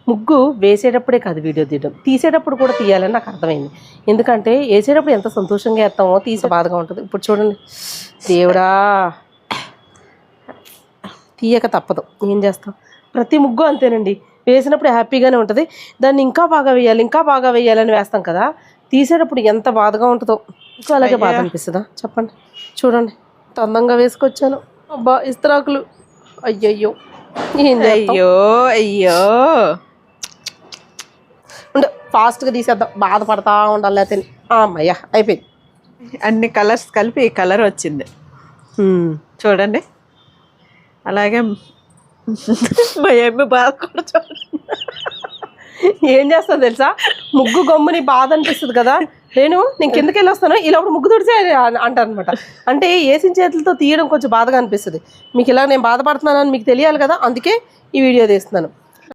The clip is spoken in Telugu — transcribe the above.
ముగ్గు వేసేటప్పుడే కాదు వీడియో తీయడం, తీసేటప్పుడు కూడా తీయాలని నాకు అర్థమైంది. ఎందుకంటే వేసేటప్పుడు ఎంత సంతోషంగా వేస్తామో తీసే బాధగా ఉంటుంది. ఇప్పుడు చూడండి, దేవుడా తీయక తప్పదు, ఏం చేస్తాం. ప్రతి ముగ్గు అంతేనండి, వేసినప్పుడు హ్యాపీగానే ఉంటుంది, దాన్ని ఇంకా బాగా వేయాలి ఇంకా బాగా వేయాలని వేస్తాం కదా, తీసేటప్పుడు ఎంత బాధగా ఉంటుందో. ఇంకా అలాగే బాధ అనిపిస్తుందా చెప్పండి. చూడండి ఎంత అందంగా వేసుకొచ్చాను, అబ్బా ఇస్తరాకులు, అయ్యయ్యో ఏం అయ్యో అయ్యో. ఉండు ఫాస్ట్గా తీసేద్దాం, బాధపడతా ఉండాలి అయితే. అమ్మయ్యా అయిపోయింది. అన్ని కలర్స్ కలిపి ఈ కలర్ వచ్చింది చూడండి. అలాగే మా అమ్మ బాధ కూడా చూడండి. ఏం చేస్తాను తెలుసా, ముగ్గు గమ్ముని బాధ అనిపిస్తుంది కదా, నేను కిందకి వెళ్ళి వస్తాను, ఇలా ముగ్గు తుడిచే అంటాను అనమాట. అంటే వేసిన చేతులతో తీయడం కొంచెం బాధగా అనిపిస్తుంది. మీకు ఇలా నేను బాధపడుతున్నానని మీకు తెలియాలి కదా, అందుకే ఈ వీడియో తీస్తున్నాను.